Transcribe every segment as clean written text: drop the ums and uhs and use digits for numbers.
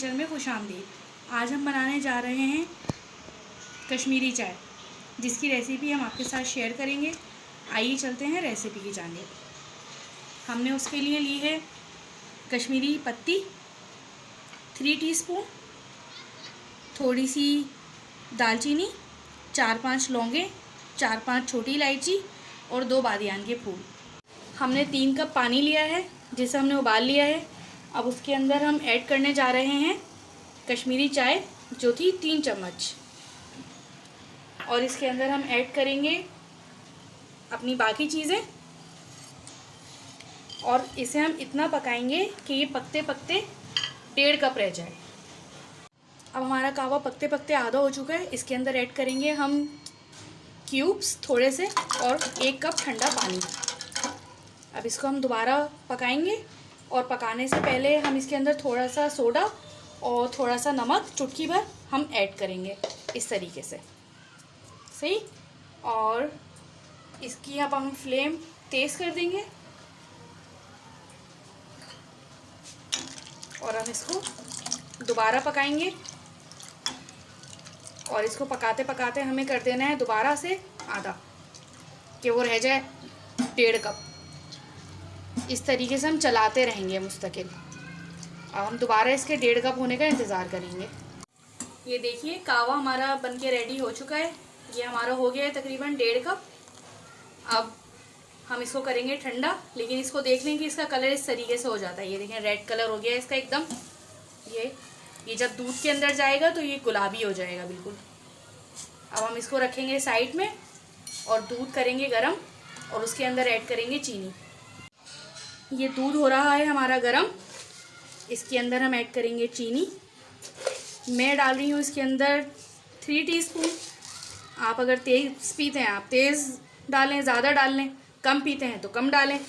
Kitchen में खुशामदीद। आज हम बनाने जा रहे हैं कश्मीरी चाय, जिसकी रेसिपी हम आपके साथ शेयर करेंगे। आइए चलते हैं रेसिपी की जानिब। हमने उसके लिए ली है कश्मीरी पत्ती 3 टीस्पून, थोड़ी सी दालचीनी, 4-5 लौंगे, 4-5 छोटी इलायची और 2 बादियान के फूल। हमने 3 कप पानी लिया है जिसे हमने उबाल लिया है। अब उसके अंदर हम ऐड करने जा रहे हैं कश्मीरी चाय, जो थी 3 चम्मच, और इसके अंदर हम ऐड करेंगे अपनी बाकी चीज़ें और इसे हम इतना पकाएंगे कि ये पकते पकते 1.5 कप रह जाए। अब हमारा कहवा पकते पकते आधा हो चुका है। इसके अंदर ऐड करेंगे हम क्यूब्स थोड़े से और 1 कप ठंडा पानी। अब इसको हम दोबारा पकाएंगे और पकाने से पहले हम इसके अंदर थोड़ा सा सोडा और थोड़ा सा नमक चुटकी भर हम ऐड करेंगे इस तरीके से, सही। और इसकी अब हम फ्लेम तेज़ कर देंगे और हम इसको दोबारा पकाएंगे। और इसको पकाते पकाते हमें कर देना है दोबारा से आधा, कि वो रह जाए 1.5 कप। इस तरीके से हम चलाते रहेंगे मुस्तकिल। अब हम दोबारा इसके 1.5 कप होने का इंतज़ार करेंगे। ये देखिए कहवा हमारा बनके रेडी हो चुका है। ये हमारा हो गया है तकरीबन 1.5 कप। अब हम इसको करेंगे ठंडा, लेकिन इसको देख लें कि इसका कलर इस तरीके से हो जाता है। ये देखें रेड कलर हो गया है इसका एकदम। ये जब दूध के अंदर जाएगा तो ये गुलाबी हो जाएगा बिल्कुल। अब हम इसको रखेंगे साइड में और दूध करेंगे गरम और उसके अंदर ऐड करेंगे चीनी। ये दूध हो रहा है हमारा गरम, इसके अंदर हम ऐड करेंगे चीनी। मैं डाल रही हूँ इसके अंदर 3 टीस्पून। आप अगर तेज़ पीते हैं आप तेज़ डालें, ज़्यादा डाल लें, कम पीते हैं तो कम डालें।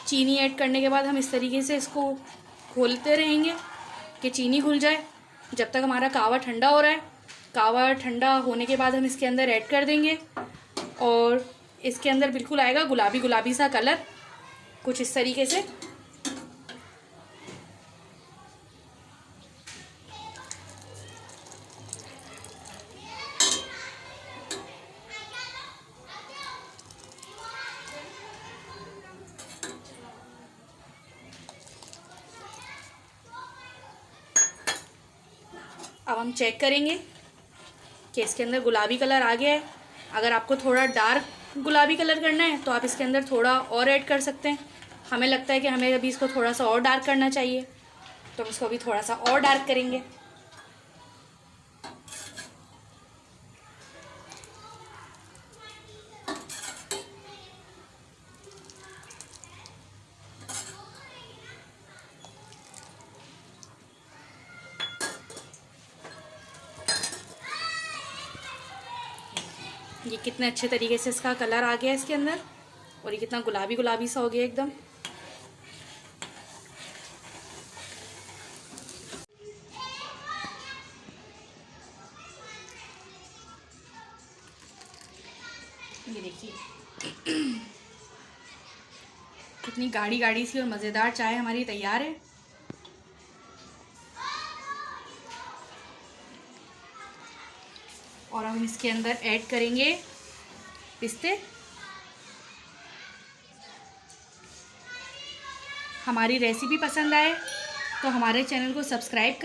चीनी ऐड करने के बाद हम इस तरीके से इसको घोलते रहेंगे कि चीनी घुल जाए जब तक हमारा कहवा ठंडा हो रहा है। कहवा ठंडा होने के बाद हम इसके अंदर ऐड कर देंगे और इसके अंदर बिल्कुल आएगा गुलाबी गुलाबी सा कलर, कुछ इस तरीके से। अब हम चेक करेंगे कि इसके अंदर गुलाबी कलर आ गया है। अगर आपको थोड़ा डार्क गुलाबी कलर करना है तो आप इसके अंदर थोड़ा और ऐड कर सकते हैं। हमें लगता है कि हमें अभी इसको थोड़ा सा और डार्क करना चाहिए, तो हम इसको अभी थोड़ा सा और डार्क करेंगे। ये कितने अच्छे तरीके से इसका कलर आ गया है इसके अंदर, और ये कितना गुलाबी गुलाबी सा हो गया एकदम। ये देखिए कितनी गाढ़ी गाढ़ी सी और मज़ेदार चाय हमारी तैयार है। और हम इसके अंदर ऐड करेंगे पिस्ते। हमारी रेसिपी पसंद आए तो हमारे चैनल को सब्सक्राइब करें।